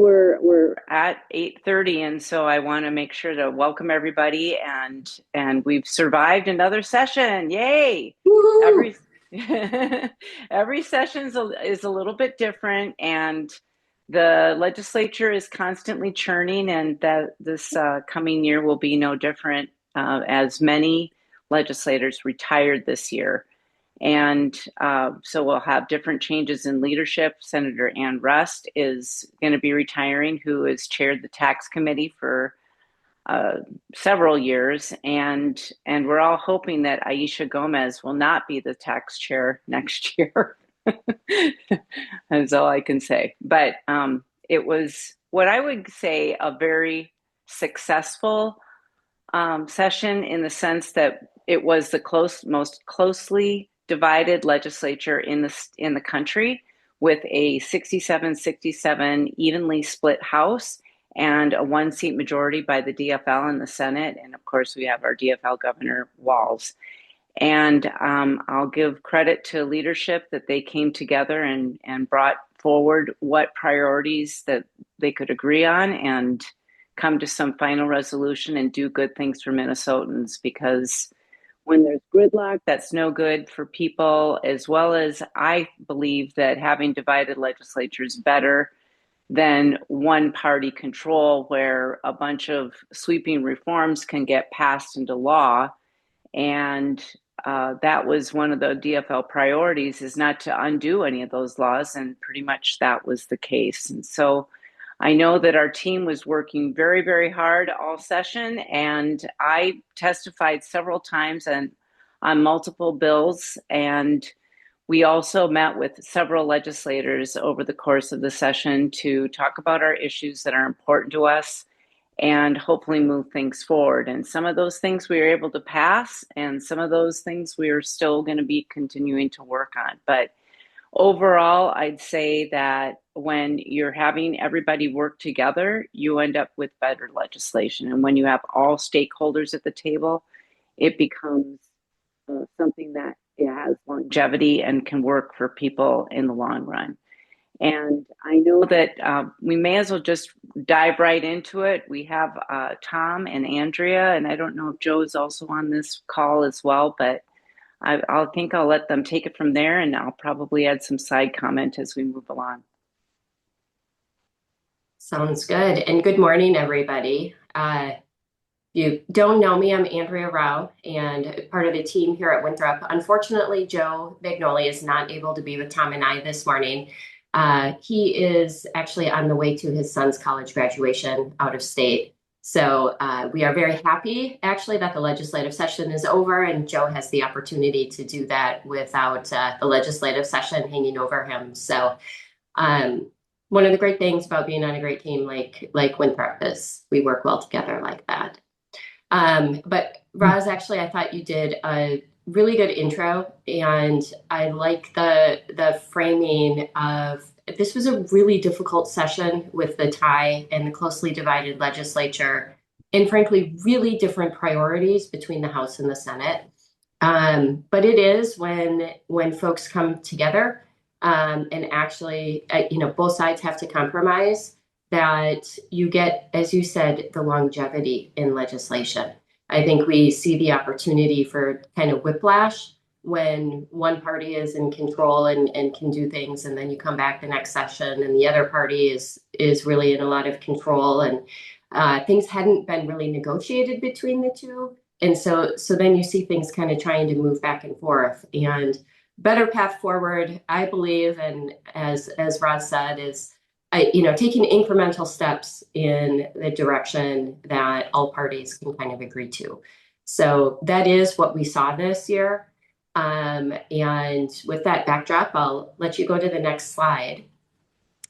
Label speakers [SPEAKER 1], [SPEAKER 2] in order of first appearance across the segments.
[SPEAKER 1] we're at 8:30, and so I want to make sure to welcome everybody. And we've survived another session. Yay!
[SPEAKER 2] Woohoo!
[SPEAKER 1] Every every session is a little bit different, and the legislature is constantly churning, and that this coming year will be no different. As many legislators retired this year. And so we'll have different changes in leadership. Senator Ann Rust is going to be retiring, who has chaired the tax committee for several years. And we're all hoping that Aisha Gomez will not be the tax chair next year. That's all I can say. But it was what I would say a very successful session, in the sense that it was the most closely divided legislature in the country, with a 67-67 evenly split House and a one-seat majority by the DFL in the Senate. And of course, we have our DFL Governor Walz. And I'll give credit to leadership that they came together and brought forward what priorities that they could agree on, and come to some final resolution and do good things for Minnesotans, because when there's gridlock, that's no good for people. As well as, I believe that having divided legislature is better than one party control, where a bunch of sweeping reforms can get passed into law. And that was one of the DFL priorities, is not to undo any of those laws. And pretty much that was the case. And so I know that our team was working very, very hard all session, and I testified several times on multiple bills. And we also met with several legislators over the course of the session to talk about our issues that are important to us and hopefully move things forward. And some of those things we were able to pass, and some of those things we are still going to be continuing to work on. But overall, I'd say that when you're having everybody work together, you end up with better legislation. And when you have all stakeholders at the table, it becomes something that has longevity and can work for people in the long run. And I know that we may as well just dive right into it. We have Tom and Andrea, and I don't know if Joe is also on this call as well, but I think I'll let them take it from there, and I'll probably add some side comment as we move along.
[SPEAKER 2] Sounds good. And good morning, everybody. You don't know me, I'm Andrea Rao, and part of the team here at Winthrop. Unfortunately, Joe Magnoli is not able to be with Tom and I this morning. He is actually on the way to his son's college graduation out of state. So we are very happy, actually, that the legislative session is over, and Joe has the opportunity to do that without the legislative session hanging over him. So one of the great things about being on a great team like Winthrop is we work well together like that. But Roz, actually, I thought you did a really good intro, and I like the framing of this was a really difficult session with the tie and the closely divided legislature, and frankly, really different priorities between the House and the Senate. But it is when folks come together and actually, both sides have to compromise, that you get, as you said, the longevity in legislation. I think we see the opportunity for kind of whiplash when one party is in control and can do things, and then you come back the next session and the other party is really in a lot of control, and things hadn't been really negotiated between the two. And so then you see things kind of trying to move back and forth. And better path forward, I believe, and as Roz said, is taking incremental steps in the direction that all parties can kind of agree to. So that is what we saw this year. And with that backdrop, I'll let you go to the next slide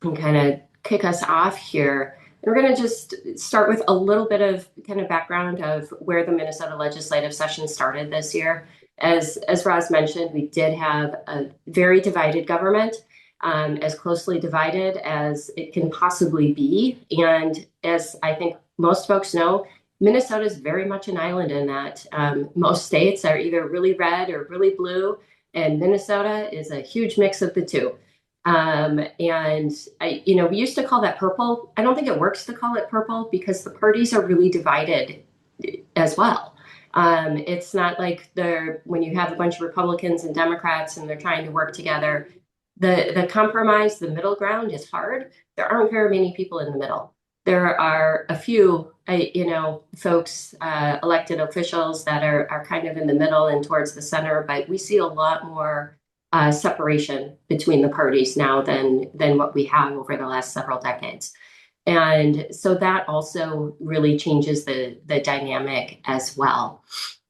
[SPEAKER 2] and kind of kick us off here. We're going to just start with a little bit of kind of background of where the Minnesota legislative session started this year. As Roz mentioned, we did have a very divided government, as closely divided as it can possibly be. And as I think most folks know, Minnesota is very much an island in that. Most states are either really red or really blue, and Minnesota is a huge mix of the two. We used to call that purple. I don't think it works to call it purple because the parties are really divided as well. It's not like when you have a bunch of Republicans and Democrats and they're trying to work together. The compromise, the middle ground is hard. There aren't very many people in the middle. There are a few, folks, elected officials that are kind of in the middle and towards the center, but we see a lot more separation between the parties now than what we have over the last several decades. And so that also really changes the dynamic as well.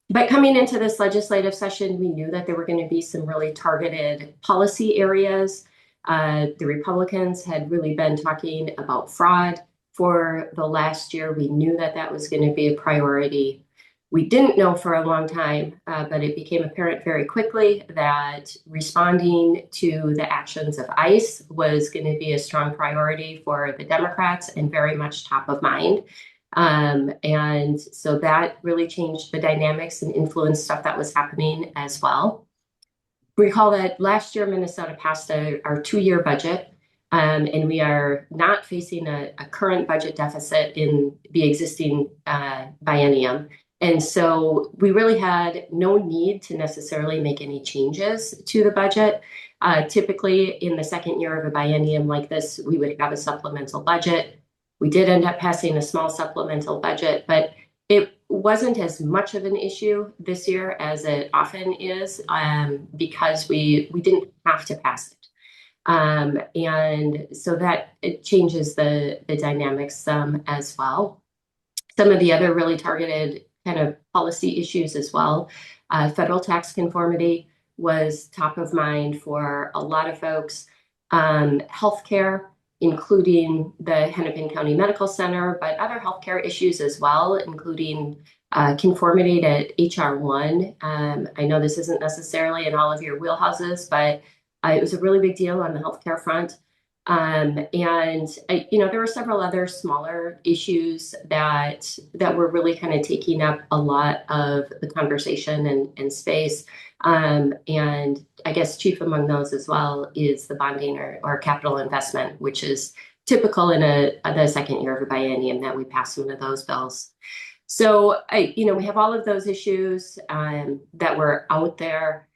[SPEAKER 2] But coming into this legislative session, we knew that there were going to be some really targeted policy areas. The Republicans had really been talking about fraud for the last year. We knew that that was going to be a priority. We didn't know for a long time, but it became apparent very quickly that responding to the actions of ICE was going to be a strong priority for the Democrats and very much top of mind. And so that really changed the dynamics and influenced stuff that was happening as well. Recall that last year, Minnesota passed our 2-year budget, and we are not facing a current budget deficit in the existing biennium. And so we really had no need to necessarily make any changes to the budget. Typically, in the second year of a biennium like this, we would have a supplemental budget. We did end up passing a small supplemental budget, but it wasn't as much of an issue this year as it often is, because we didn't have to pass it. And so that it changes the dynamics some as well. Some of the other really targeted kind of policy issues as well. Federal tax conformity was top of mind for a lot of folks. Healthcare, including the Hennepin County Medical Center, but other healthcare issues as well, including conformity to HR 1. I know this isn't necessarily in all of your wheelhouses, but it was a really big deal on the healthcare front. There were several other smaller issues that were really kind of taking up a lot of the conversation and space. And I guess chief among those as well is the bonding or capital investment, which is typical in the second year of a biennium that we pass one of those bills. So, we have all of those issues that were out there.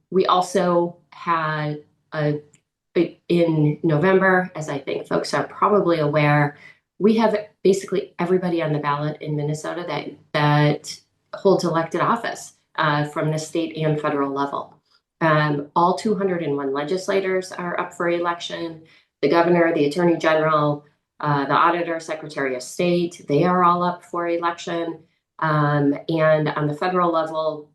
[SPEAKER 2] We also had in November, as I think folks are probably aware, we have basically everybody on the ballot in Minnesota that holds elected office from the state and federal level. All 201 legislators are up for election. The governor, the attorney general, the auditor, secretary of state, they are all up for election. And on the federal level,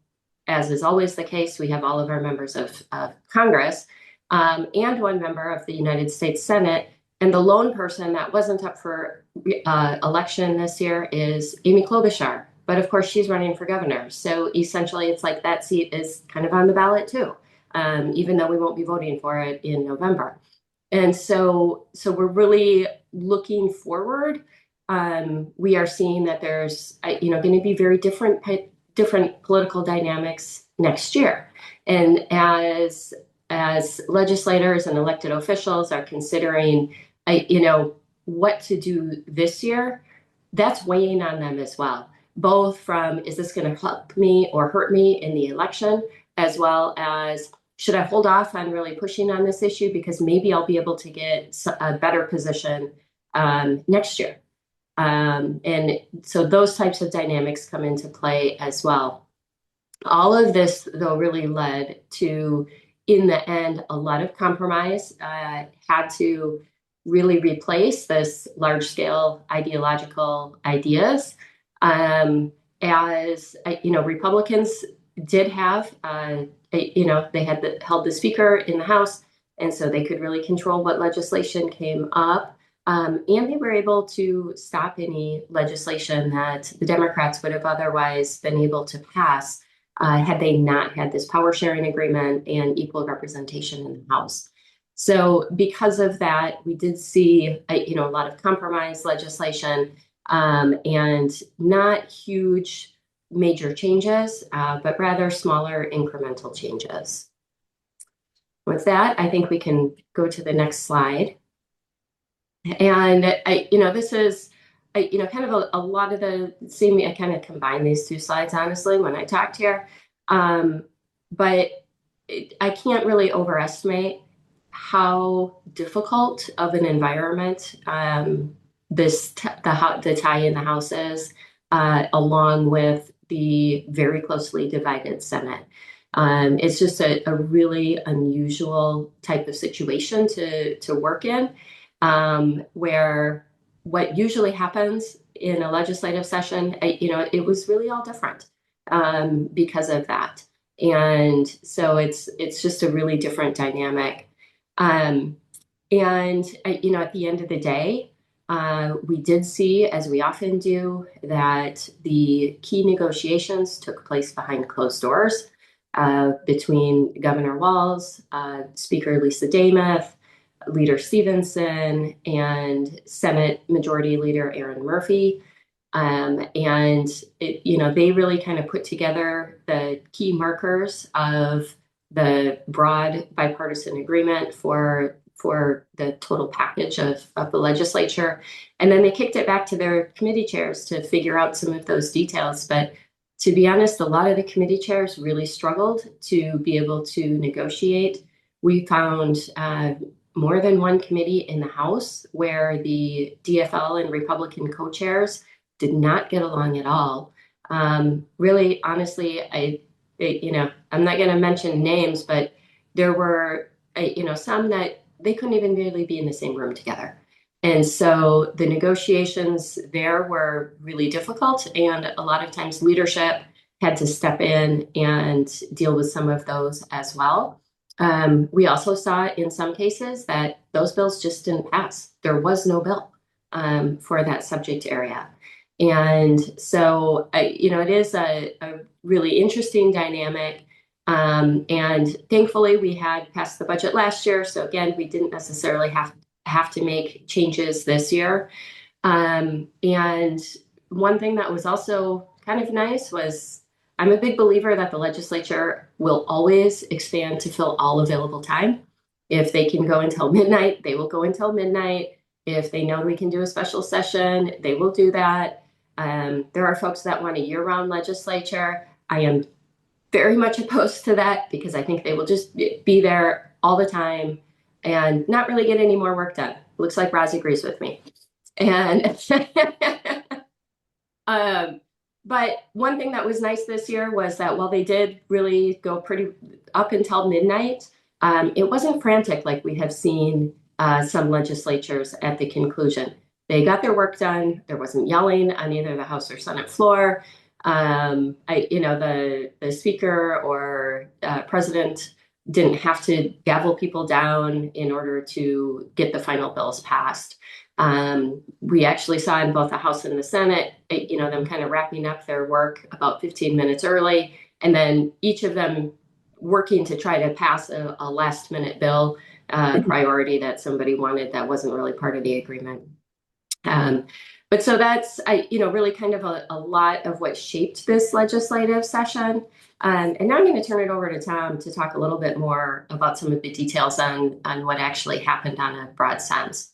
[SPEAKER 2] as is always the case, we have all of our members of Congress and one member of the United States Senate. And the lone person that wasn't up for election this year is Amy Klobuchar. But of course, she's running for governor. So essentially, it's like that seat is kind of on the ballot too, even though we won't be voting for it in November. And so we're really looking forward. We are seeing that there's, going to be very different political dynamics next year. And as legislators and elected officials are considering, what to do this year, that's weighing on them as well. Both from, is this going to help me or hurt me in the election, as well as, should I hold off on really pushing on this issue because maybe I'll be able to get a better position next year. And so those types of dynamics come into play as well. All of this, though, really led to, in the end, a lot of compromise. Had to really replace this large-scale ideological ideas. Republicans did have, they had held the speaker in the House, and so they could really control what legislation came up. And they were able to stop any legislation that the Democrats would have otherwise been able to pass had they not had this power sharing agreement and equal representation in the House. So because of that, we did see a lot of compromise legislation and not huge major changes, but rather smaller incremental changes. With that, I think we can go to the next slide. And this is, kind of a lot of the same. I kind of combine these two slides, honestly, when I talked here. But I can't really overestimate how difficult of an environment the tie in the House is, along with the very closely divided Senate. It's just a really unusual type of situation to work in, where what usually happens in a legislative session, it was really all different because of that. And so it's just a really different dynamic. Um, and at the end of the day, we did see, as we often do, that the key negotiations took place behind closed doors between Governor Walz, Speaker Lisa Dameth, Leader Stevenson, and Senate Majority Leader Aaron Murphy. And they really kind of put together the key markers of the broad bipartisan agreement for the total package of the legislature. And then they kicked it back to their committee chairs to figure out some of those details. But to be honest, a lot of the committee chairs really struggled to be able to negotiate. We found more than one committee in the House where the DFL and Republican co-chairs did not get along at all. Really, honestly, I'm not going to mention names, but there were, some that they couldn't even really be in the same room together. And so the negotiations there were really difficult, and a lot of times leadership had to step in and deal with some of those as well. We also saw in some cases that those bills just didn't pass. There was no bill for that subject area. And so, it is a really interesting dynamic. And thankfully, we had passed the budget last year. So again, we didn't necessarily have to make changes this year. And one thing that was also kind of nice was I'm a big believer that the legislature will always expand to fill all available time. If they can go until midnight, they will go until midnight. If they know we can do a special session, they will do that. There are folks that want a year-round legislature. I am very much opposed to that because I think they will just be there all the time and not really get any more work done. Looks like Roz agrees with me. And but one thing that was nice this year was that while they did really go pretty up until midnight, it wasn't frantic like we have seen some legislatures at the conclusion. They got their work done. There wasn't yelling on either the House or Senate floor. The speaker or president didn't have to gavel people down in order to get the final bills passed. We actually saw in both the House and the Senate, them kind of wrapping up their work about 15 minutes early, and then each of them working to try to pass a last minute bill priority that somebody wanted that wasn't really part of the agreement. But so that's, really kind of a lot of what shaped this legislative session. And now I'm going to turn it over to Tom to talk a little bit more about some of the details on what actually happened on a broad sense.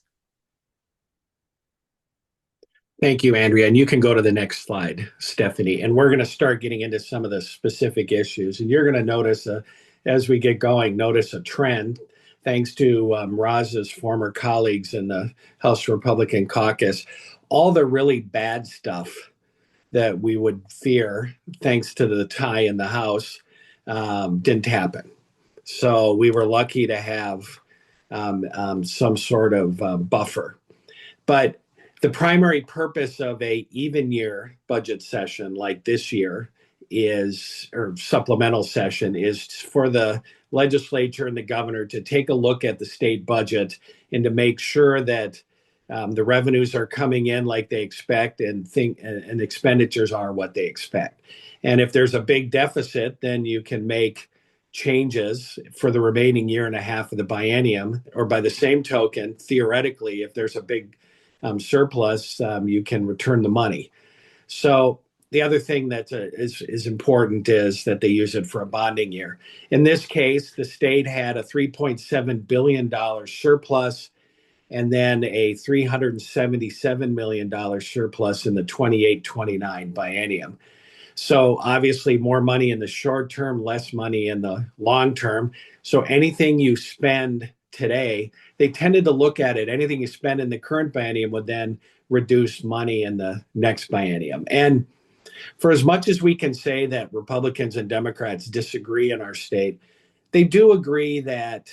[SPEAKER 3] Thank you, Andrea. And you can go to the next slide, Stephanie. And we're going to start getting into some of the specific issues. And you're going to notice, as we get going, notice a trend, thanks to Roz's former colleagues in the House Republican caucus. All the really bad stuff that we would fear, thanks to the tie in the House, didn't happen. So we were lucky to have some sort of buffer. But the primary purpose of a even year budget session like this year or supplemental session, is for the legislature and the governor to take a look at the state budget and to make sure that the revenues are coming in like they expect and expenditures are what they expect. And if there's a big deficit, then you can make changes for the remaining year and a half of the biennium, or by the same token, theoretically, if there's a big surplus, you can return the money. So the other thing that is important is that they use it for a bonding year. In this case, the state had a $3.7 billion surplus and then a $377 million surplus in the 28-29 biennium. So obviously more money in the short term, less money in the long term. So anything you spend today, they tended to look at it. Anything you spend in the current biennium would then reduce money in the next biennium. And for as much as we can say that Republicans and Democrats disagree in our state, they do agree that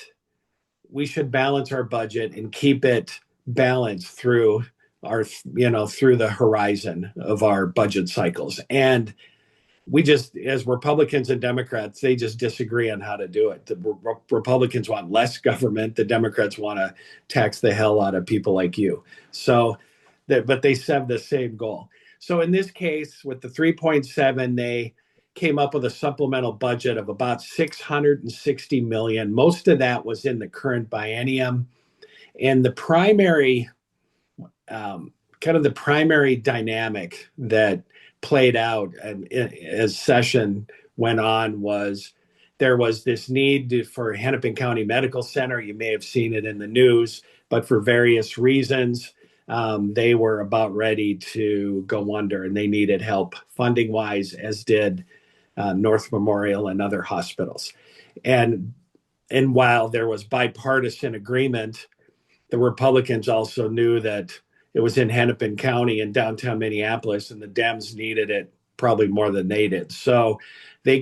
[SPEAKER 3] we should balance our budget and keep it balanced through our, through the horizon of our budget cycles. And we just, as Republicans and Democrats, they just disagree on how to do it. The Republicans want less government. The Democrats want to tax the hell out of people like you. So, but they have the same goal. So in this case, with the 3.7, they came up with a supplemental budget of about 660 million. Most of that was in the current biennium. And the primary, kind of the primary dynamic that played out as session went on was there was this need for Hennepin County Medical Center. You may have seen it in the news, but for various reasons, they were about ready to go under and they needed help funding wise, as did North Memorial and other hospitals. And while there was bipartisan agreement, the Republicans also knew that it was in Hennepin County in downtown Minneapolis, and the Dems needed it probably more than they did. So the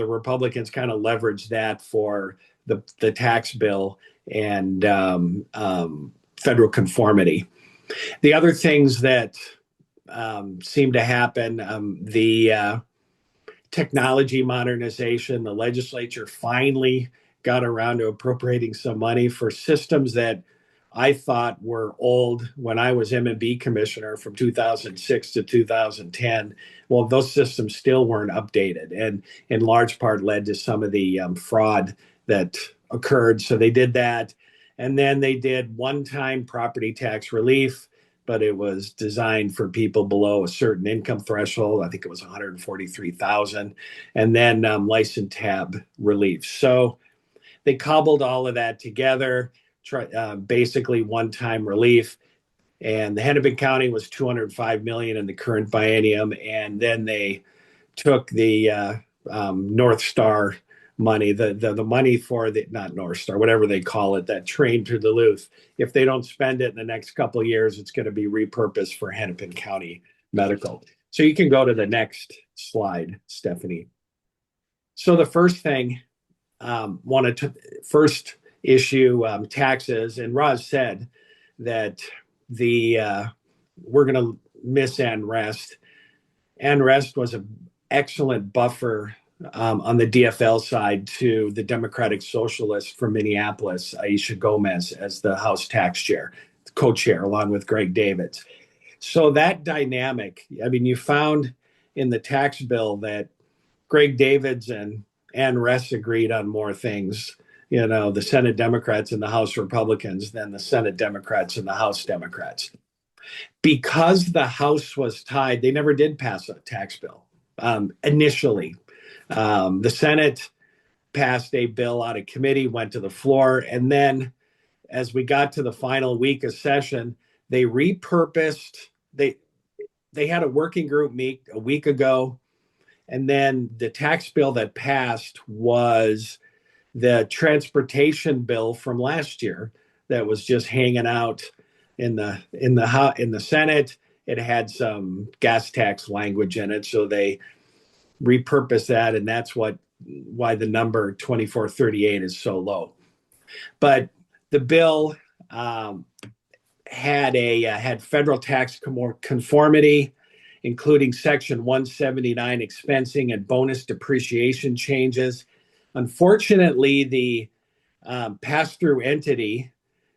[SPEAKER 3] Republicans kind of leveraged that for the tax bill and federal conformity. The other things that seem to happen, the technology modernization, the legislature finally got around to appropriating some money for systems that I thought were old when I was M&B commissioner from 2006 to 2010. Well, those systems still weren't updated, and in large part led to some of the fraud that occurred. So they did that. And then they did one-time property tax relief, but it was designed for people below a certain income threshold. I think it was 143,000, and then license tab relief. So they cobbled all of that together, basically one-time relief. And the Hennepin County was 205 million in the current biennium, and then they took the North Star money, the money for the, not North Star, whatever they call it, that train to Duluth. If they don't spend it in the next couple of years, it's going to be repurposed for Hennepin County Medical. So you can go to the next slide, Stephanie. So the first thing, first issue taxes, and Roz said that we're going to miss NREST. NREST was an excellent buffer on the DFL side to the Democratic Socialist from Minneapolis, Aisha Gomez, as the House tax chair, co-chair, along with Greg Davids. So that dynamic, I mean, you found in the tax bill that Greg Davids and NREST agreed on more things, the Senate Democrats and the House Republicans than the Senate Democrats and the House Democrats. Because the House was tied, they never did pass a tax bill initially. The Senate passed a bill out of committee, went to the floor, and then as we got to the final week of session, they repurposed. They had a working group meet a week ago, and then the tax bill that passed was the transportation bill from last year that was just hanging out in the Senate. It had some gas tax language in it, so they repurpose that, and that's why the number 2438 is so low. But the bill had federal tax conformity, including Section 179 expensing and bonus depreciation changes. Unfortunately, the pass-through entity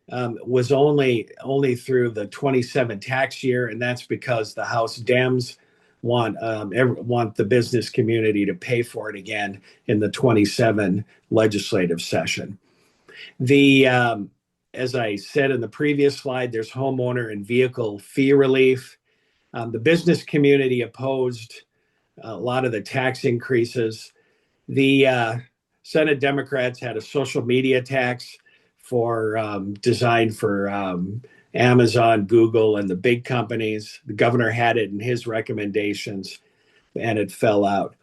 [SPEAKER 3] was only through the 27 tax year, and that's because the House Dems want the business community to pay for it again in the 27 legislative session. As I said in the previous slide, there's homeowner and vehicle fee relief. The business community opposed a lot of the tax increases. The Senate Democrats had a social media tax for designed for Amazon, Google, and the big companies. The governor had it in his recommendations, and it fell out.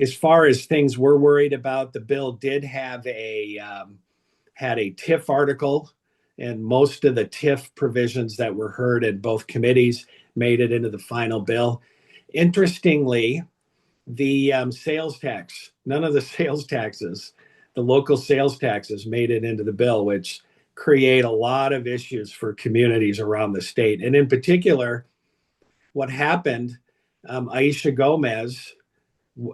[SPEAKER 3] As far as things we're worried about, the bill did have had a TIF article, and most of the TIF provisions that were heard in both committees made it into the final bill. Interestingly, the sales tax, none of the sales taxes, the local sales taxes made it into the bill, which create a lot of issues for communities around the state. And in particular, what happened, Aisha Gomez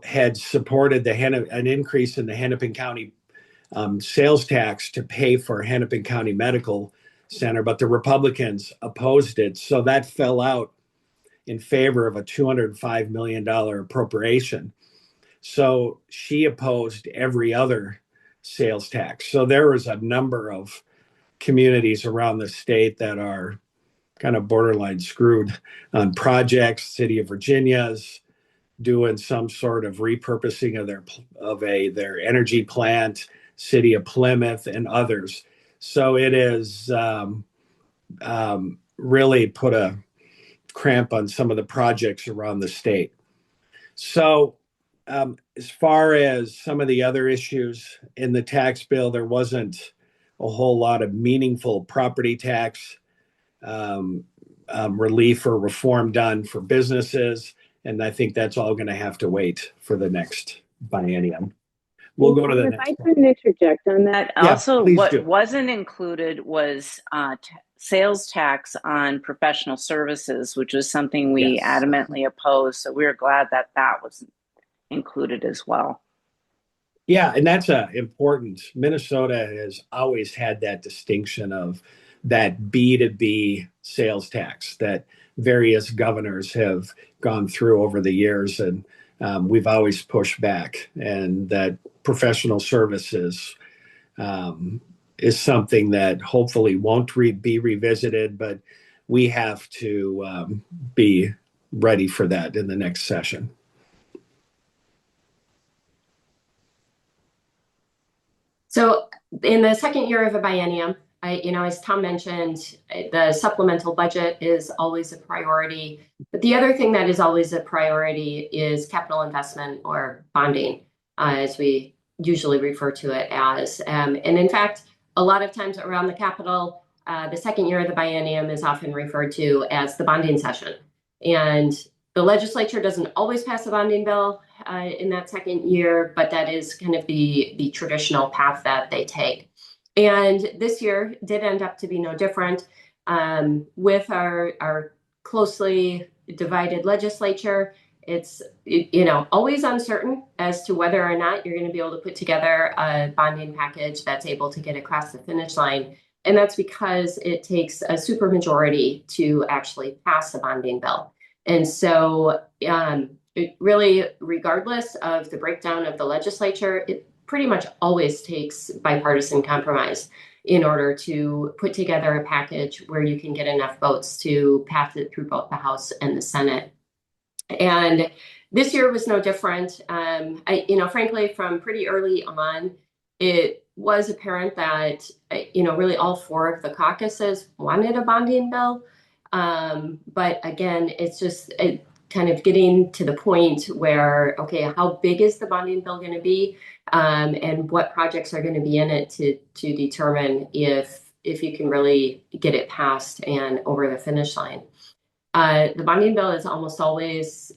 [SPEAKER 3] had supported an increase in the Hennepin County sales tax to pay for Hennepin County Medical Center, but the Republicans opposed it. So that fell out in favor of a $205 million appropriation. So she opposed every other sales tax. So there was a number of communities around the state that are kind of borderline screwed on projects. City of Virginia's doing some sort of repurposing of their energy plant. City of Plymouth and others. So it is really put a cramp on some of the projects around the state. So as far as some of the other issues in the tax bill, there wasn't a whole lot of meaningful property tax relief or reform done for businesses. And I think that's all going to have to wait for the next biennium. We'll go to the next
[SPEAKER 1] one. If I can interject on that,
[SPEAKER 3] yeah,
[SPEAKER 1] also what
[SPEAKER 3] do.
[SPEAKER 1] wasn't included was sales tax on professional services, which was something we adamantly opposed. So we were glad that that was included as well.
[SPEAKER 3] Yeah, and that's important. Minnesota has always had that distinction of that B2B sales tax that various governors have gone through over the years, and we've always pushed back. And that professional services is something that hopefully won't be revisited, but we have to be ready for that in the next session.
[SPEAKER 2] So in the second year of a biennium, as Tom mentioned, the supplemental budget is always a priority. But the other thing that is always a priority is capital investment or bonding, as we usually refer to it as. And in fact, a lot of times around the Capitol, the second year of the biennium is often referred to as the bonding session. And the legislature doesn't always pass a bonding bill in that second year, but that is kind of the traditional path that they take. And this year did end up to be no different. With our closely divided legislature, it's always uncertain as to whether or not you're going to be able to put together a bonding package that's able to get across the finish line. And that's because it takes a supermajority to actually pass a bonding bill. And so it really, regardless of the breakdown of the legislature, it pretty much always takes bipartisan compromise in order to put together a package where you can get enough votes to pass it through both the House and the Senate. And this year was no different. Frankly, from pretty early on, it was apparent that, really all four of the caucuses wanted a bonding bill. But again, it's just kind of getting to the point where, okay, how big is the bonding bill going to be? And what projects are going to be in it to determine if you can really get it passed and over the finish line. The bonding bill is almost always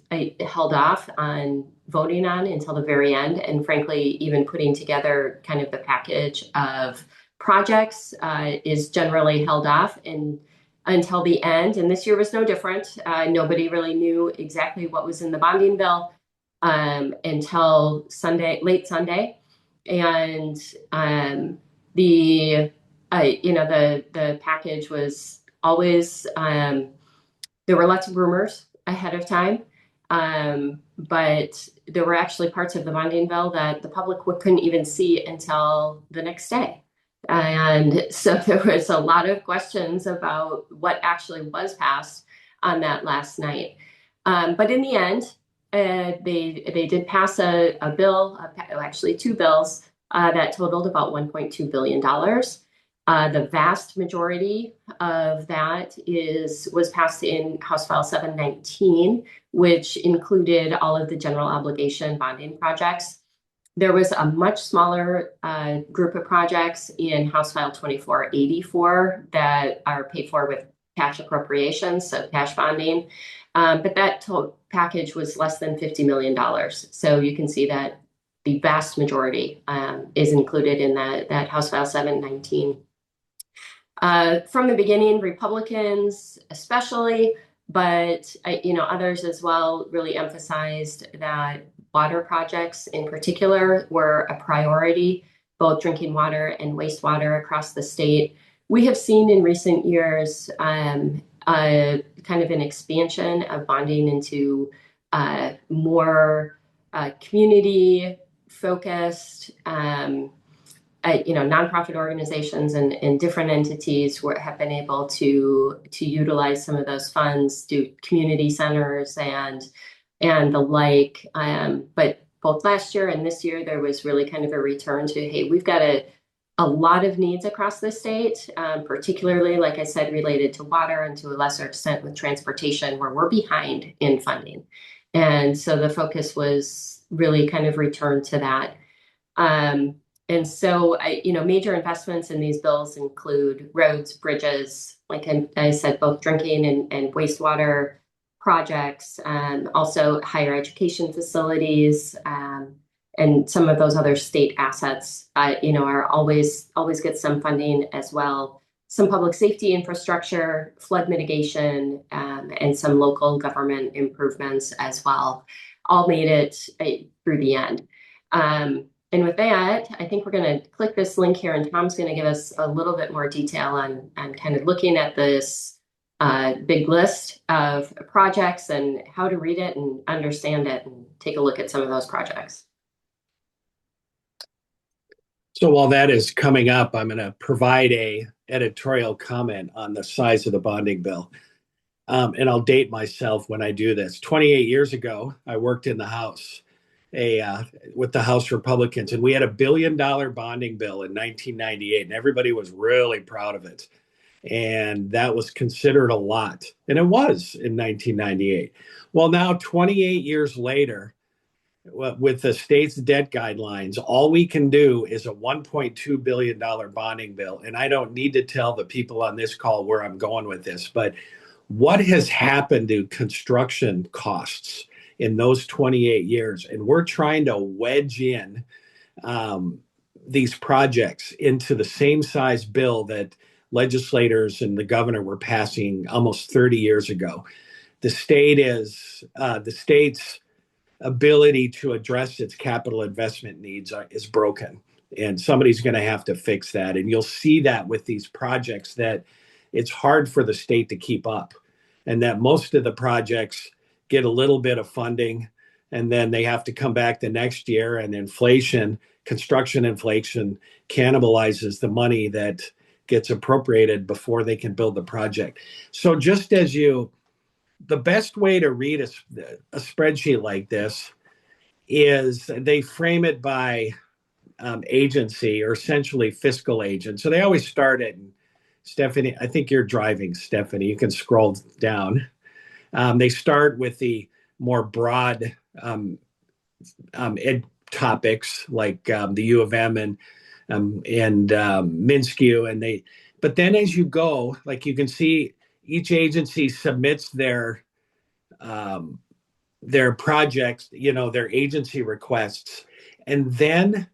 [SPEAKER 2] held off on voting on until the very end. And frankly, even putting together kind of the package of projects is generally held off until the end. And this year was no different. Nobody really knew exactly what was in the bonding bill until late Sunday. And the package was always, there were lots of rumors ahead of time, but there were actually parts of the bonding bill that the public couldn't even see until the next day. And so there was a lot of questions about what actually was passed on that last night. But in the end, they did pass a bill, actually two bills, that totaled about $1.2 billion. The vast majority of that was passed in House File 719, which included all of the general obligation bonding projects. There was a much smaller group of projects in House File 2484 that are paid for with cash appropriations, so cash bonding. But that total package was less than $50 million. So you can see that the vast majority is included in that House File 719. From the beginning, Republicans especially, but others as well, really emphasized that water projects in particular were a priority, both drinking water and wastewater across the state. We have seen in recent years kind of an expansion of bonding into more community focused nonprofit organizations and different entities have been able to utilize some of those funds, do community centers and the like. But both last year and this year, there was really kind of a return to, hey, we've got a lot of needs across the state, particularly, like I said, related to water and to a lesser extent with transportation, where we're behind in funding. And so the focus was really kind of returned to that. And so, major investments in these bills include roads, bridges, like I said, both drinking and wastewater projects, also higher education facilities, and some of those other state assets, are always get some funding as well. Some public safety infrastructure, flood mitigation, and some local government improvements as well, all made it through the end. And with that, I think we're going to click this link here, and Tom's going to give us a little bit more detail on kind of looking at this big list of projects and how to read it and understand it and take a look at some of those projects.
[SPEAKER 3] So while that is coming up, I'm going to provide a editorial comment on the size of the bonding bill. And I'll date myself when I do this. 28 years ago, I worked in the House with the House Republicans, and we had $1 billion bonding bill in 1998, and everybody was really proud of it. And that was considered a lot. And it was in 1998. Well, now 28 years later, with the state's debt guidelines, all we can do is a $1.2 billion bonding bill. And I don't need to tell the people on this call where I'm going with this, but what has happened to construction costs in those 28 years? And we're trying to wedge in these projects into the same size bill that legislators and the governor were passing almost 30 years ago. The state's ability to address its capital investment needs is broken, and somebody's going to have to fix that. And you'll see that with these projects, that it's hard for the state to keep up, and that most of the projects get a little bit of funding and then they have to come back the next year, and construction inflation cannibalizes the money that gets appropriated before they can build the project. So just as the best way to read a spreadsheet like this is they frame it by agency, or essentially fiscal agent. So they always start at, Stephanie, I think you're driving, Stephanie, you can scroll down. They start with the more broad ed topics like the U of M and MnSCU, but then as you go, like you can see, each agency submits their projects, their agency requests, and then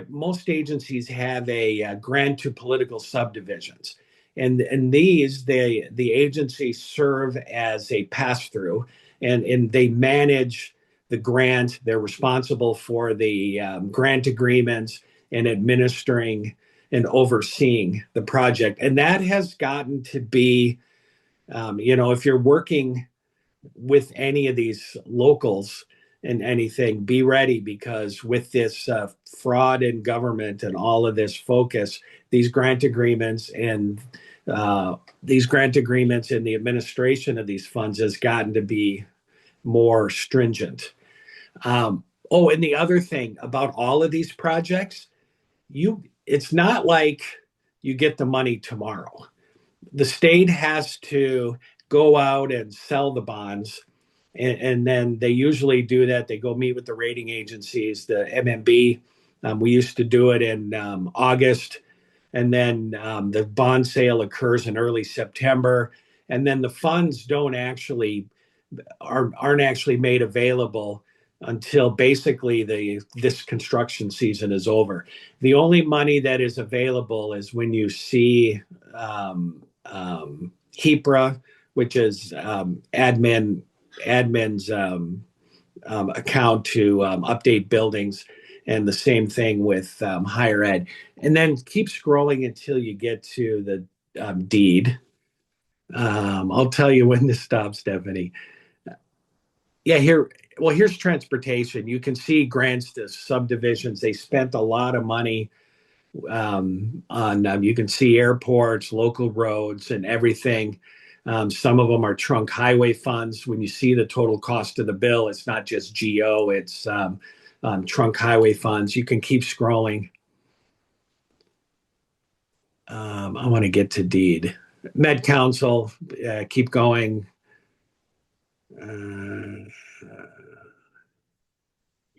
[SPEAKER 3] most agencies have a grant to political subdivisions, and these the agencies serve as a pass-through, and they manage the grant. They're responsible for the grant agreements and administering and overseeing the project. And that has gotten to be, if you're working with any of these locals and anything, be ready, because with this fraud in government and all of this focus, these grant agreements and the administration of these funds has gotten to be more stringent. Oh, and the other thing about all of these projects, it's not like you get the money tomorrow. The state has to go out and sell the bonds, and then they usually do that. They go meet with the rating agencies, the MMB. We used to do it in August, and then the bond sale occurs in early September, and then the funds aren't actually made available until basically this construction season is over. The only money that is available is when you see HEPRA, which is admin's account to update buildings, and the same thing with higher ed. And then keep scrolling until you get to the deed. I'll tell you when this stops, Stephanie. Yeah, here's transportation. You can see grants to subdivisions. They spent a lot of money on, you can see airports, local roads, and everything. Some of them are trunk highway funds. When you see the total cost of the bill, it's not just GO, it's trunk highway funds. You can keep scrolling. I want to get to deed. Med Council, keep going.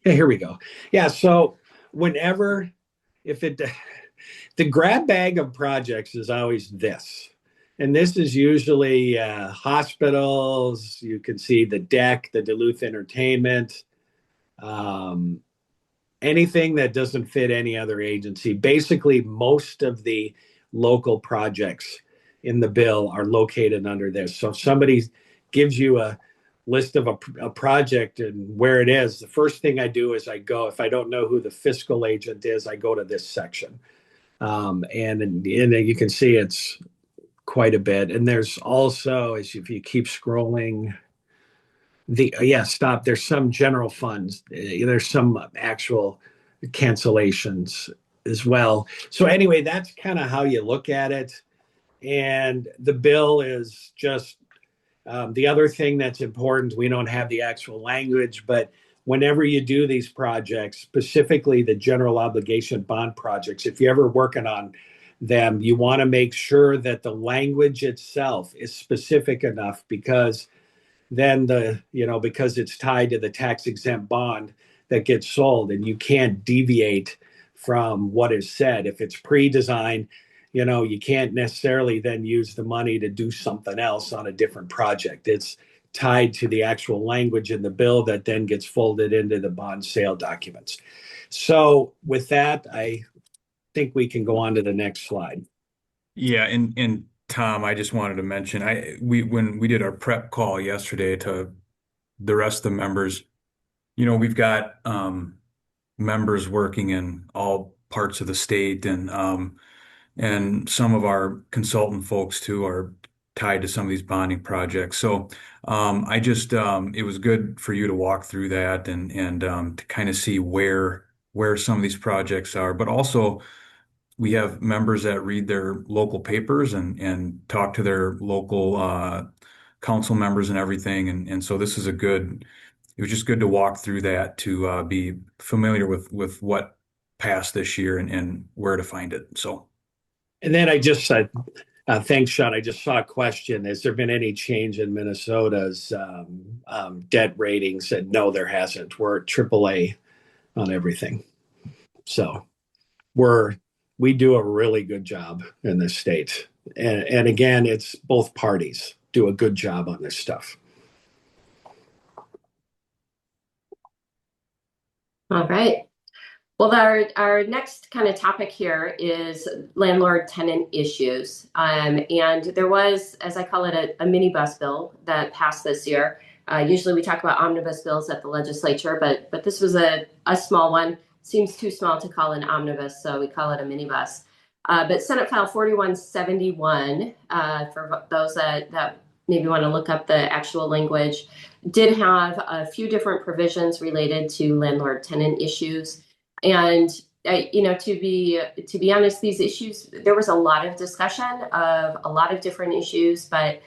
[SPEAKER 3] Yeah, here we go. Yeah, so whenever, if it, the grab bag of projects is always this. And this is usually hospitals. You can see the deck, the Duluth Entertainment, anything that doesn't fit any other agency. Basically, most of the local projects in the bill are located under this. So if somebody gives you a list of a project and where it is, the first thing I do is if I don't know who the fiscal agent is, I go to this section. And you can see it's quite a bit. And there's also, if you keep scrolling, stop. There's some general funds. There's some actual cancellations as well. So anyway, that's kind of how you look at it. And the bill is just the other thing that's important. We don't have the actual language, but whenever you do these projects, specifically the general obligation bond projects, if you're ever working on them, you want to make sure that the language itself is specific enough, because then because it's tied to the tax exempt bond that gets sold, and you can't deviate from what is said. If it's pre-designed, you can't necessarily then use the money to do something else on a different project. It's tied to the actual language in the bill that then gets folded into the bond sale documents. So with that, I think we can go on to the next slide.
[SPEAKER 4] Yeah, and Tom, I just wanted to mention, when we did our prep call yesterday to the rest of the members, we've got members working in all parts of the state, and some of our consultant folks too are tied to some of these bonding projects. So it was good for you to walk through that and to kind of see where some of these projects are, but also we have members that read their local papers and talk to their local council members and everything. And so this is it was just good to walk through that to be familiar with what passed this year and where to find it. So.
[SPEAKER 3] And then I just said, thanks, Sean. I just saw a question. Has there been any change in Minnesota's debt ratings? And no, there hasn't. We're at AAA on everything. So we do a really good job in this state. And again, it's both parties do a good job on this stuff.
[SPEAKER 2] All right. Well, our next kind of topic here is landlord-tenant issues. And there was, as I call it, a minibus bill that passed this year. Usually we talk about omnibus bills at the legislature, but this was a small one. Seems too small to call an omnibus, so we call it a minibus. But Senate File 4171, for those that maybe want to look up the actual language, did have a few different provisions related to landlord-tenant issues. And to be honest, these issues, there was a lot of discussion of a lot of different issues, but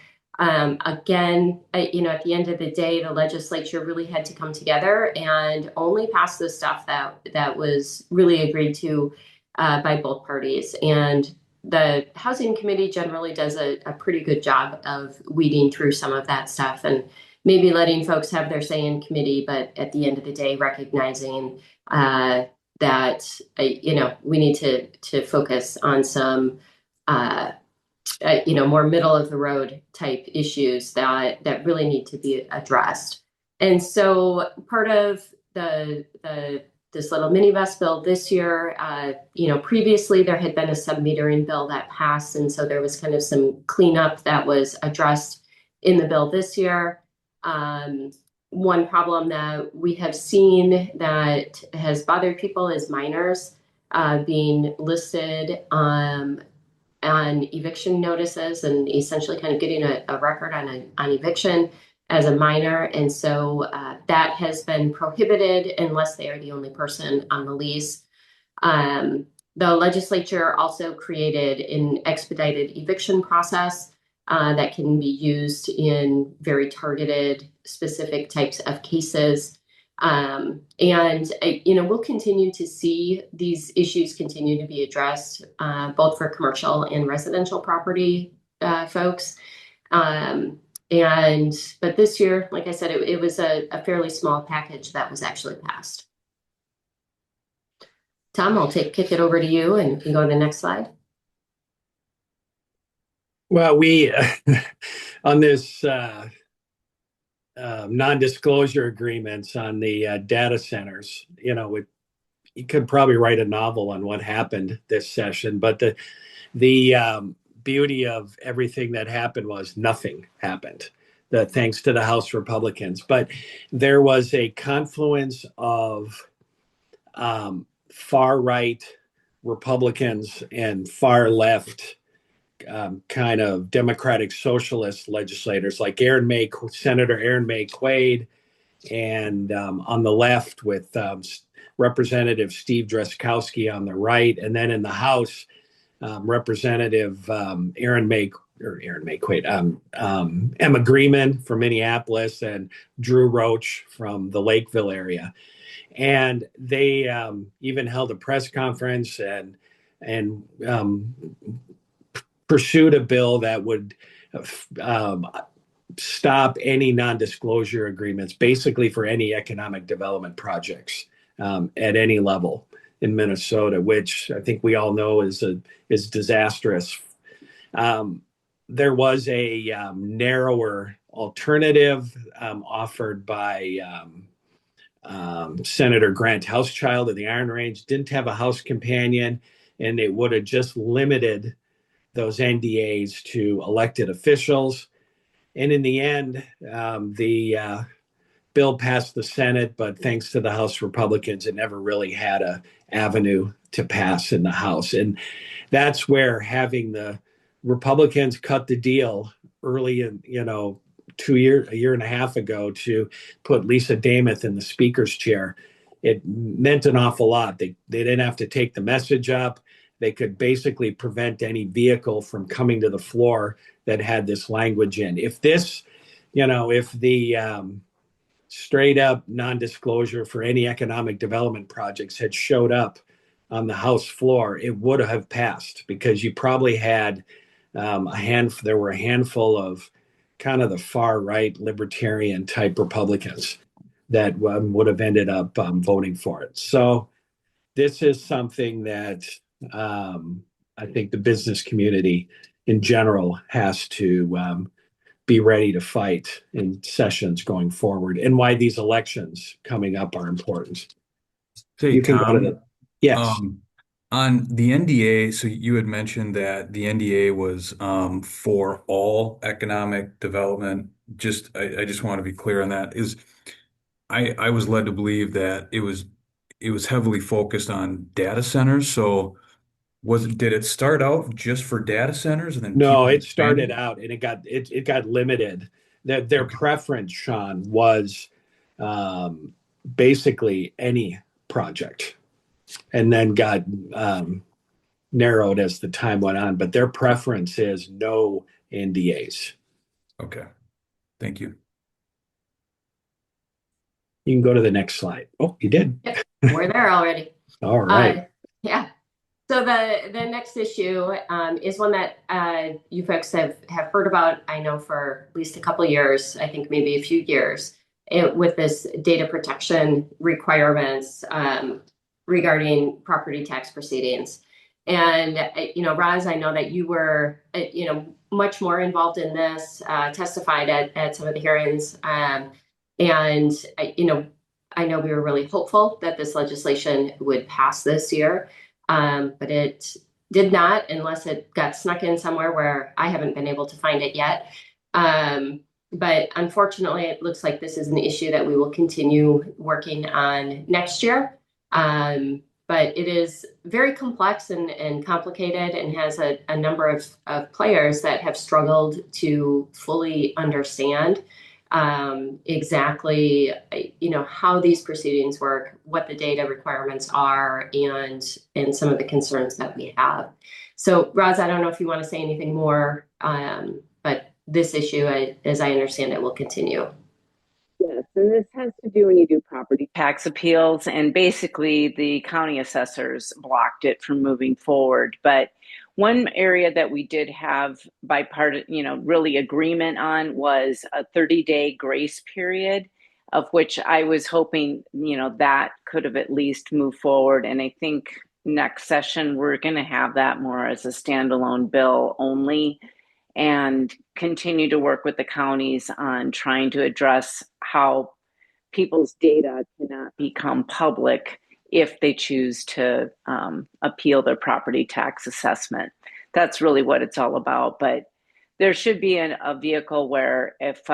[SPEAKER 2] Again, at the end of the day, the legislature really had to come together and only pass the stuff that was really agreed to by both parties. And the Housing Committee generally does a pretty good job of weeding through some of that stuff and maybe letting folks have their say in committee, but at the end of the day, recognizing that we need to focus on some more middle of the road type issues that really need to be addressed. And so part of this little minibus bill this year, previously there had been a sub-metering bill that passed, and so there was kind of some cleanup that was addressed in the bill this year. One problem that we have seen that has bothered people is minors being listed on eviction notices and essentially kind of getting a record on eviction as a minor. And so that has been prohibited unless they are the only person on the lease. The legislature also created an expedited eviction process that can be used in very targeted, specific types of cases. We'll continue to see these issues continue to be addressed, both for commercial and residential property folks. But this year, like I said, it was a fairly small package that was actually passed. Tom, I'll kick it over to you and you can go to the next slide.
[SPEAKER 3] Well, we on this non-disclosure agreements on the data centers, you could probably write a novel on what happened this session, but the beauty of everything that happened was nothing happened, thanks to the House Republicans. But there was a confluence of far-right Republicans and far-left kind of democratic socialist legislators like Senator Aaron May Quaid, and on the left with Representative Steve Drazkowski on the right, and then in the House, Representative Emma Greenman from Minneapolis and Drew Roach from the Lakeville area. And they even held a press conference and pursued a bill that would stop any non-disclosure agreements, basically for any economic development projects at any level in Minnesota, which I think we all know is disastrous. There was a narrower alternative offered by Senator Grant Housechild of the Iron Range. Didn't have a House companion, and it would have just limited those NDAs to elected officials. And in the end, the bill passed the Senate, but thanks to the House Republicans, it never really had an avenue to pass in the House. And that's where having the Republicans cut the deal early in, a year and a half ago to put Lisa Damath in the Speaker's chair, it meant an awful lot. They didn't have to take the message up. They could basically prevent any vehicle from coming to the floor that had this language in. If this, if the straight up non-disclosure for any economic development projects had showed up on the House floor, it would have passed, because you probably had there were a handful of kind of the far right libertarian type Republicans that would have ended up voting for it. So this is something that I think the business community in general has to be ready to fight in sessions going forward, and why these elections coming up are important.
[SPEAKER 4] Hey,
[SPEAKER 3] you can
[SPEAKER 4] Tom,
[SPEAKER 3] go to yes.
[SPEAKER 4] On the NDA, so you had mentioned that the NDA was for all economic development. I just want to be clear on that. I was led to believe that it was heavily focused on data centers. So did it start out just for data centers and then
[SPEAKER 3] No,
[SPEAKER 4] keep
[SPEAKER 3] it started
[SPEAKER 4] expanding?
[SPEAKER 3] out and it got limited. Their
[SPEAKER 4] Okay.
[SPEAKER 3] preference, Sean, was basically any project, and then got narrowed as the time went on. But their preference is no NDAs.
[SPEAKER 4] Okay. Thank you.
[SPEAKER 3] You can go to the next slide. Oh, you did.
[SPEAKER 2] Yep, we're there already.
[SPEAKER 3] All right.
[SPEAKER 2] Yeah. So the next issue is one that you folks have heard about, I know, for at least a couple of years, I think maybe a few years, with this data protection requirements regarding property tax proceedings. And, Roz, I know that you were, much more involved in this, testified at some of the hearings. I know we were really hopeful that this legislation would pass this year. But it did not, unless it got snuck in somewhere where I haven't been able to find it yet. But unfortunately, it looks like this is an issue that we will continue working on next year. But it is very complex and complicated, and has a number of players that have struggled to fully understand exactly, how these proceedings work, what the data requirements are, and some of the concerns that we have. So, Roz, I don't know if you want to say anything more, but this issue, as I understand it, will continue.
[SPEAKER 1] Yes, and this has to do when you do property tax appeals, and basically the county assessors blocked it from moving forward. But one area that we did have really agreement on was a 30-day grace period, of which I was hoping, that could have at least moved forward. And I think next session, we're going to have that more as a standalone bill only, and continue to work with the counties on trying to address how people's data cannot become public if they choose to appeal their property tax assessment. That's really what it's all about. But there should be a vehicle where if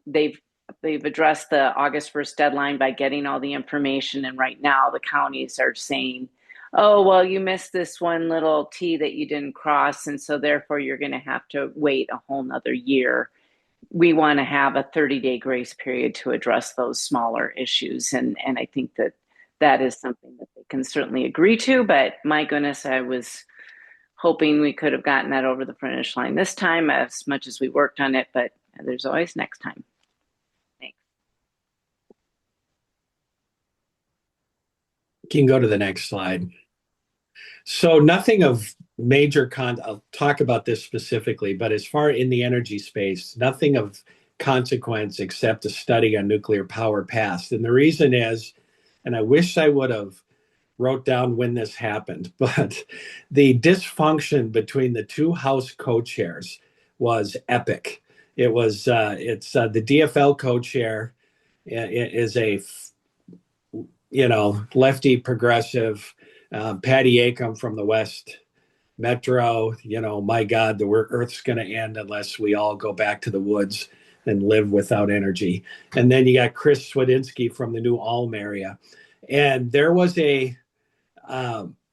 [SPEAKER 1] they've addressed the August 1st deadline by getting all the information, and right now the counties are saying, oh, well, you missed this one little T that you didn't cross, and so therefore you're going to have to wait a whole nother year. We want to have a 30-day grace period to address those smaller issues. And I think that is something that they can certainly agree to. But my goodness, I was hoping we could have gotten that over the finish line this time, as much as we worked on it. But there's always next time. Thanks.
[SPEAKER 3] You can go to the next slide. So nothing of major I'll talk about this specifically, but as far in the energy space, nothing of consequence except a study on nuclear power passed. And the reason is, and I wish I would have wrote down when this happened, but the dysfunction between the two House co-chairs was epic. It was, the DFL co-chair is a, lefty progressive, Patty Acom from the West Metro, my God, the Earth's going to end unless we all go back to the woods and live without energy. And then you got Chris Swedinsky from the New Ulm area. And there was a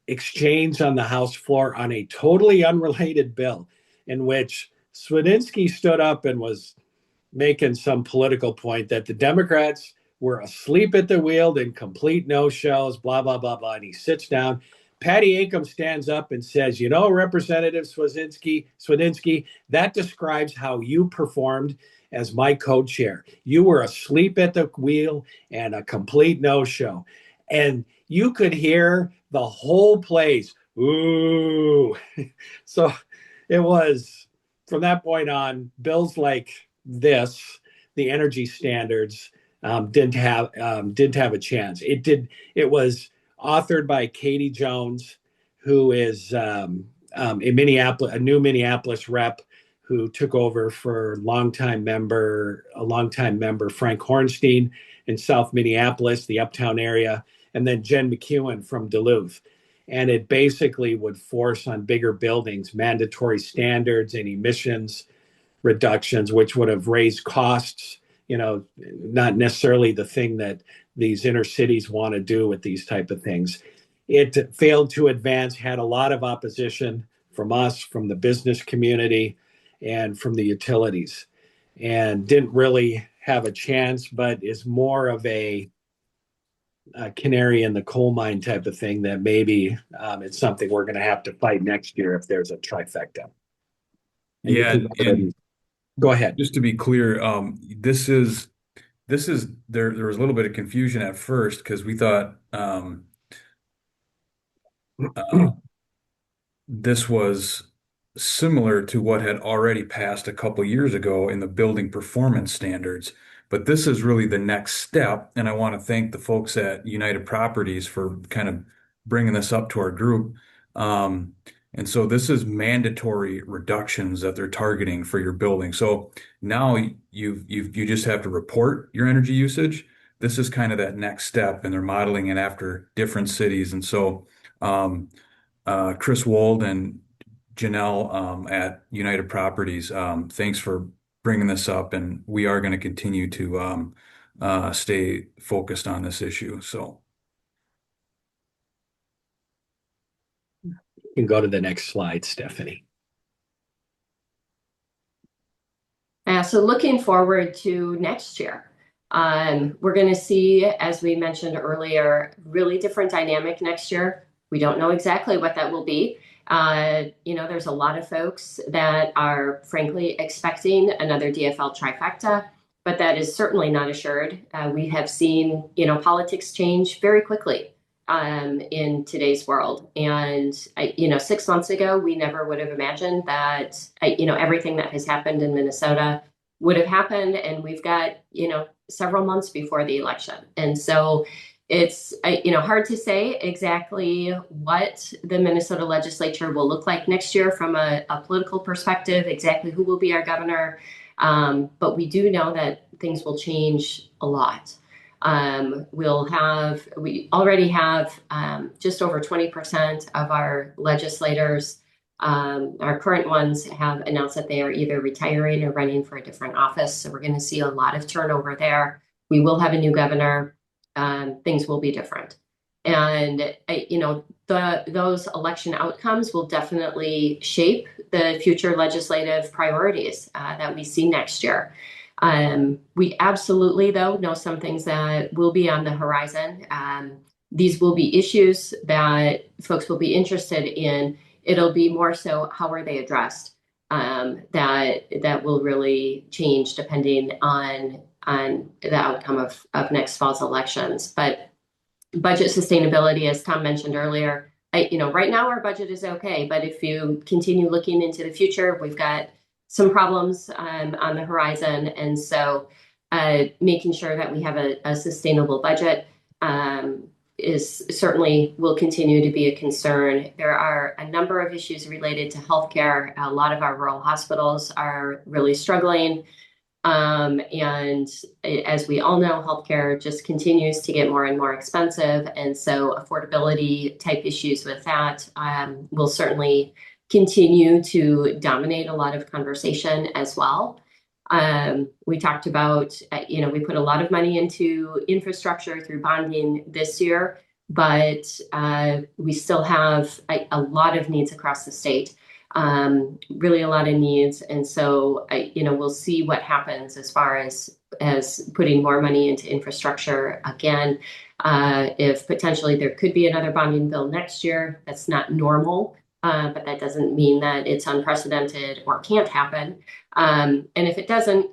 [SPEAKER 3] exchange on the House floor on a totally unrelated bill in which Swedinsky stood up and was making some political point that the Democrats were asleep at the wheel and complete no-shows, blah, blah, blah, blah. And he sits down. Patty Acom stands up and says, Representative Swedinsky, that describes how you performed as my co-chair. You were asleep at the wheel and a complete no-show. And you could hear the whole place, ooh. So it was, from that point on, bills like this, the energy standards, didn't have a chance. It was authored by Katie Jones, who is a new Minneapolis rep who took over for longtime member Frank Hornstein in South Minneapolis, the uptown area, and then Jen McEwen from Duluth. And it basically would force on bigger buildings mandatory standards and emissions reductions, which would have raised costs, not necessarily the thing that these inner cities want to do with these type of things. It failed to advance, had a lot of opposition from us, from the business community, and from the utilities, and didn't really have a chance, but is more of a canary in the coal mine type of thing that maybe it's something we're going to have to fight next year if there's a trifecta.
[SPEAKER 4] Yeah, and
[SPEAKER 3] Go ahead.
[SPEAKER 4] Just to be clear, there was a little bit of confusion at first because we thought uh, this was similar to what had already passed a couple years ago in the building performance standards. But this is really the next step, and I want to thank the folks at United Properties for kind of bringing this up to our group. Um, and so this is mandatory reductions that they're targeting for your building. So now you just have to report your energy usage. This is kind of that next step, and they're modeling it after different cities. And so Chris Wold and Janelle at United Properties, thanks for bringing this up, and we are going to continue to stay focused on this issue. So,
[SPEAKER 3] You can go to the next slide, Stephanie.
[SPEAKER 2] So looking forward to next year, we're going to see, as we mentioned earlier, really different dynamic next year. We don't know exactly what that will be. There's a lot of folks that are frankly expecting another DFL trifecta, but that is certainly not assured. We have seen, politics change very quickly in today's world. And, 6 months ago, we never would have imagined that, everything that has happened in Minnesota would have happened. And we've got, several months before the election. And so it's, hard to say exactly what the Minnesota legislature will look like next year from a political perspective, exactly who will be our governor. But we do know that things will change a lot. We already have just over 20% of our legislators, our current ones, have announced that they are either retiring or running for a different office. So we're going to see a lot of turnover there. We will have a new governor. Things will be different. And, those election outcomes will definitely shape the future legislative priorities that we see next year. We absolutely, though, know some things that will be on the horizon. These will be issues that folks will be interested in. It'll be more so how are they addressed, that will really change depending on the outcome of next fall's elections. But budget sustainability, as Tom mentioned earlier, right now our budget is okay, but if you continue looking into the future, we've got some problems on the horizon. And so making sure that we have a sustainable budget is certainly will continue to be a concern. There are a number of issues related to healthcare. A lot of our rural hospitals are really struggling. And as we all know, healthcare just continues to get more and more expensive. And so affordability type issues with that will certainly continue to dominate a lot of conversation as well. We talked about, we put a lot of money into infrastructure through bonding this year, but we still have a lot of needs across the state. Really a lot of needs. And so, we'll see what happens as far as putting more money into infrastructure again. If potentially there could be another bonding bill next year, that's not normal, but that doesn't mean that it's unprecedented or can't happen. And if it doesn't,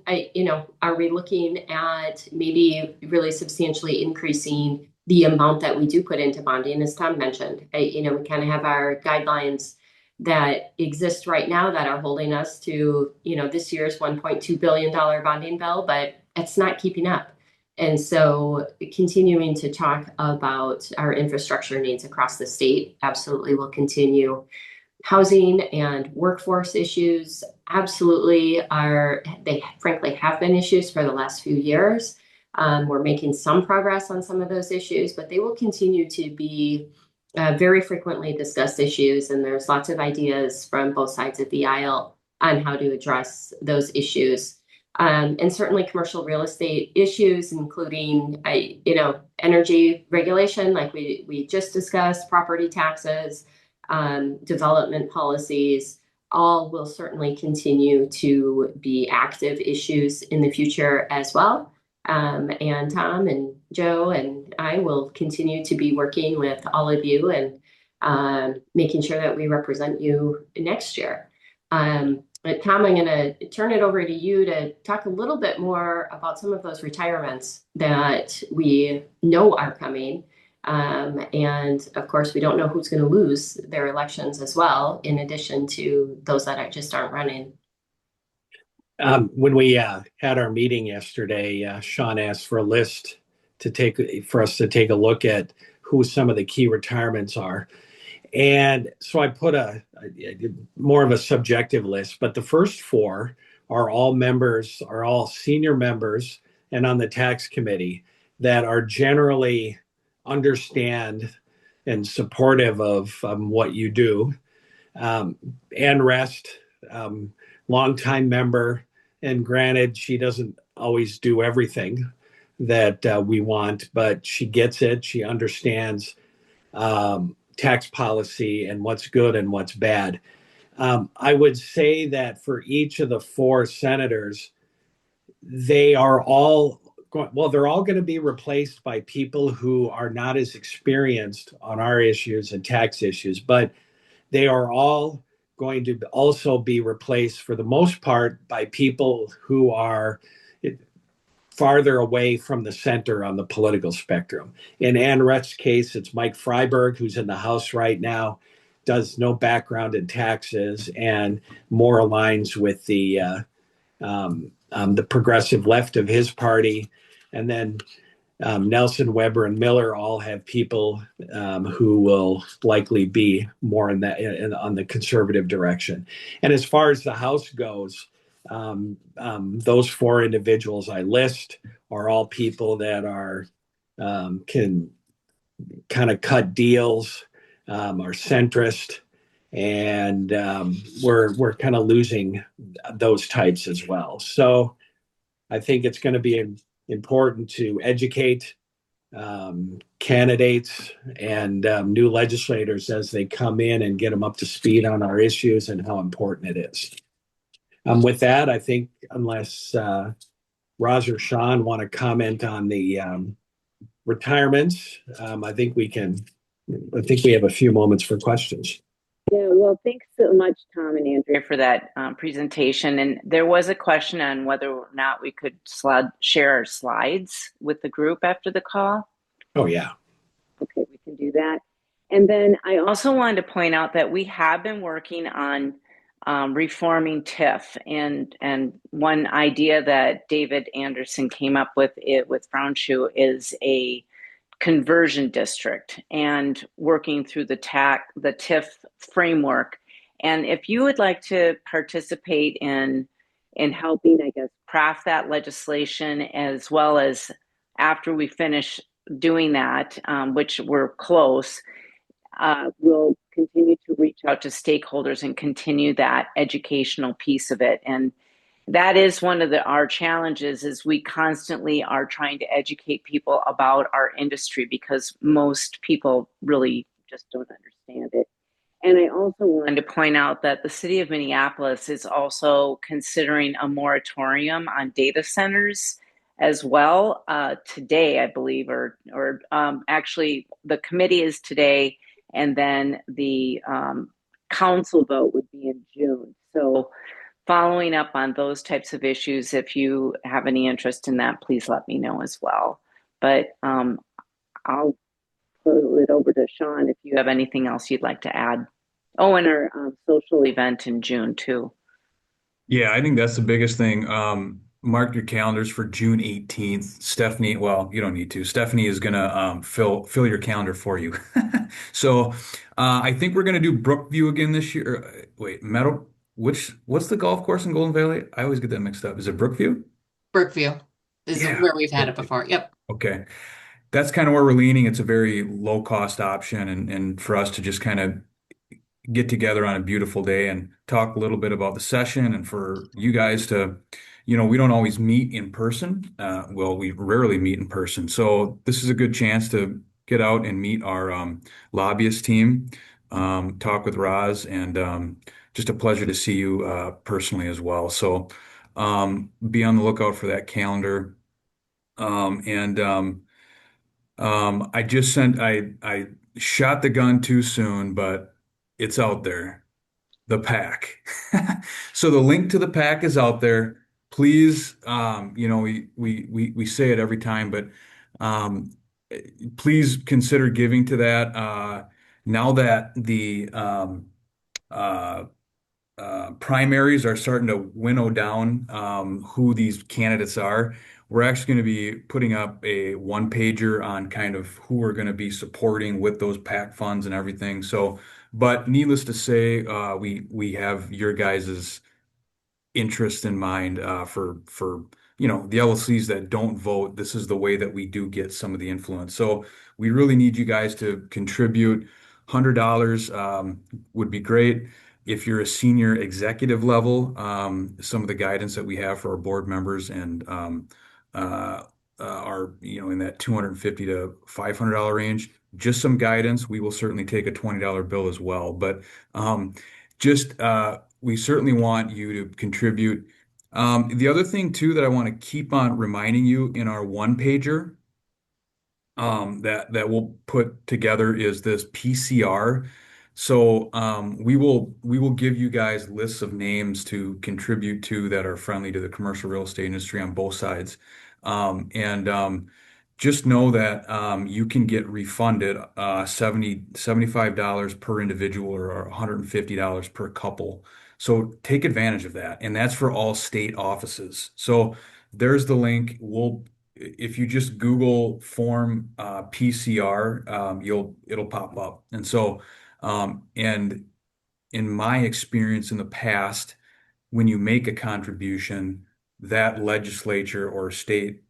[SPEAKER 2] are we looking at maybe really substantially increasing the amount that we do put into bonding, as Tom mentioned? We kind of have our guidelines that exist right now that are holding us to, this year's $1.2 billion bonding bill, but it's not keeping up. And so continuing to talk about our infrastructure needs across the state absolutely will continue. Housing and workforce issues absolutely they frankly have been issues for the last few years. We're making some progress on some of those issues, but they will continue to be very frequently discussed issues, and there's lots of ideas from both sides of the aisle on how to address those issues. And certainly commercial real estate issues, including, energy regulation, like we just discussed, property taxes, development policies, all will certainly continue to be active issues in the future as well. And Tom and Joe and I will continue to be working with all of you and making sure that we represent you next year. But Tom, I'm going to turn it over to you to talk a little bit more about some of those retirements that we know are coming. And of course, we don't know who's going to lose their elections as well, in addition to those that just aren't running.
[SPEAKER 3] When we had our meeting yesterday, Sean asked for a list for us to take a look at who some of the key retirements are. And so I put more of a subjective list, but the first four are all senior members and on the tax committee that are generally understand and supportive of what you do. Ann Rest, longtime member, and granted, she doesn't always do everything that we want, but she gets it. She understands tax policy and what's good and what's bad. I would say that for each of the four senators, they are all they're all going to be replaced by people who are not as experienced on our issues and tax issues, but they are all going to also be replaced for the most part by people who are farther away from the center on the political spectrum. In Ann Rust's case, it's Mike Freiberg, who's in the House right now, does no background in taxes and more aligns with the progressive left of his party. And then Nelson, Weber, and Miller all have people who will likely be more on the conservative direction. And as far as the House goes, those four individuals I list are all people that can kind of cut deals, are centrist, and we're kind of losing those types as well. So I think it's going to be important to educate candidates and new legislators as they come in and get them up to speed on our issues and how important it is. With that, I think unless Roz or Sean want to comment on the retirements, I think we have a few moments for questions.
[SPEAKER 1] Yeah, well, thanks so much, Tom and Andrea, for that presentation. And there was a question on whether or not we could share our slides with the group after the call.
[SPEAKER 3] Oh, yeah.
[SPEAKER 1] Okay, we can do that. And then I also wanted to point out that we have been working on reforming TIF, and one idea that David Anderson came up with with Brownshoe is a conversion district and working through the TIF framework. And if you would like to participate in helping, I guess, craft that legislation, as well as after we finish doing that, which we're close, we'll continue to reach out to stakeholders and continue that educational piece of it. And that is one of our challenges, is we constantly are trying to educate people about our industry because most people really just don't understand it. And I also wanted to point out that the city of Minneapolis is also considering a moratorium on data centers as well today, I believe, or actually the committee is today, and then the council vote would be in June. So following up on those types of issues, if you have any interest in that, please let me know as well. But I'll put it over to Sean if you have anything else you'd like to add. Oh, and our social event in June too.
[SPEAKER 4] Yeah, I think that's the biggest thing. Mark your calendars for June 18th. Stephanie, well, you don't need to. Stephanie is gonna fill your calendar for you. So I think we're gonna do Brookview again this year. Wait, Meadow, what's the golf course in Golden Valley? I always get that mixed up. Is it Brookview?
[SPEAKER 5] Brookview is
[SPEAKER 4] Yeah.
[SPEAKER 5] where we've had it before. Yep.
[SPEAKER 4] Okay. That's kind of where we're leaning. It's a very low cost option, and for us to just kind of get together on a beautiful day and talk a little bit about the session, and for you guys to, we don't always meet in person. Well, we rarely meet in person. So this is a good chance to get out and meet our lobbyist team, talk with Roz, and just a pleasure to see you personally as well. So be on the lookout for that calendar. And I just I shot the gun too soon, but it's out there. the pack. So the link to the pack is out there. Please, we say it every time, but um, please consider giving to that. Now that the uh, primaries are starting to winnow down who these candidates are. We're actually going to be putting up a one pager on kind of who we're going to be supporting with those PAC funds and everything. So, but needless to say, we have your guys's interest in mind for the LLCs that don't vote. This is the way that we do get some of the influence. So we really need you guys to contribute. $100 would be great. If you're a senior executive level, some of the guidance that we have for our board members and are in that $250 to $500 range. Just some guidance. We will certainly take a $20 bill as well, but just we certainly want you to contribute. The other thing too that I want to keep on reminding you in our one pager that we'll put together is this PCR. So we will give you guys lists of names to contribute to that are friendly to the commercial real estate industry on both sides. And just know that you can get refunded $75 per individual or $150 per couple. So take advantage of that. And that's for all state offices. So there's the link. If you just Google form PCR, it'll pop up. And so, and in my experience in the past, when you make a contribution, that legislature or state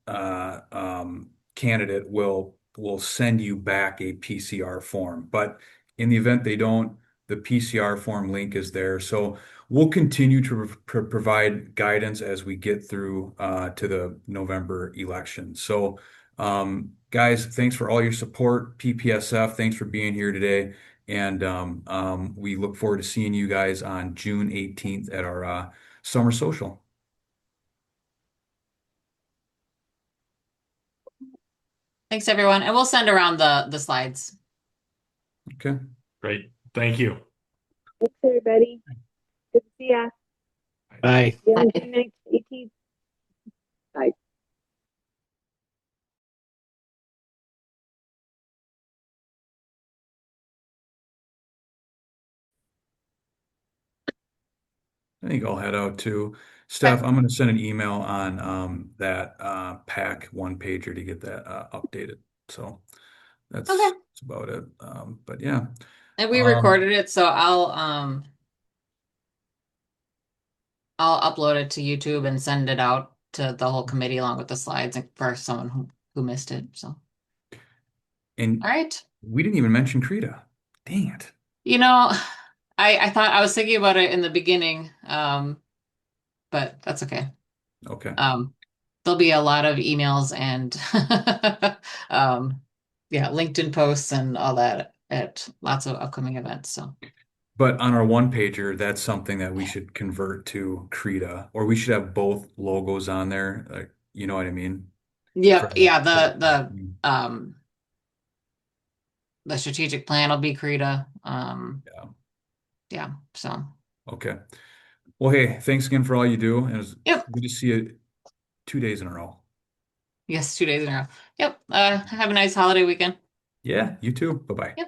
[SPEAKER 4] candidate will send you back a PCR form. But in the event they don't, the PCR form link is there. So we'll continue to provide guidance as we get through to the November election. So, guys, thanks for all your support. PPSF, thanks for being here today. And we look forward to seeing you guys on June 18th at our summer social.
[SPEAKER 5] Thanks, everyone. And we'll send around the slides.
[SPEAKER 4] Okay.
[SPEAKER 6] Great. Thank you.
[SPEAKER 7] Thanks, everybody. Good to see ya.
[SPEAKER 3] Bye.
[SPEAKER 7] See you on June 18th. Bye.
[SPEAKER 4] I think I'll head out too. Steph, I'm going to send an email on that pack one pager to get that updated. So that's about it. But yeah.
[SPEAKER 5] And we recorded it, so I'll upload it to YouTube and send it out to the whole committee along with the slides for someone who missed it. So,
[SPEAKER 4] And
[SPEAKER 5] all right.
[SPEAKER 4] We didn't even mention Krita. Dang it.
[SPEAKER 5] I thought I was thinking about it in the beginning, but that's okay.
[SPEAKER 4] Okay.
[SPEAKER 5] There'll be a lot of emails and LinkedIn posts and all that at lots of upcoming events. So,
[SPEAKER 4] but on our one pager, that's something that we should convert to Krita, or we should have both logos on there. Like, you know what I mean?
[SPEAKER 5] Yep. Yeah. The strategic plan will be Krita. Yeah. So.
[SPEAKER 4] Okay. Well, hey, thanks again for all you do. And it was
[SPEAKER 5] Yep.
[SPEAKER 4] good to see you 2 days in a row.
[SPEAKER 5] Yes, 2 days in a row. Yep. Have a nice holiday weekend.
[SPEAKER 4] Yeah, you too. Bye-bye.
[SPEAKER 5] Yep.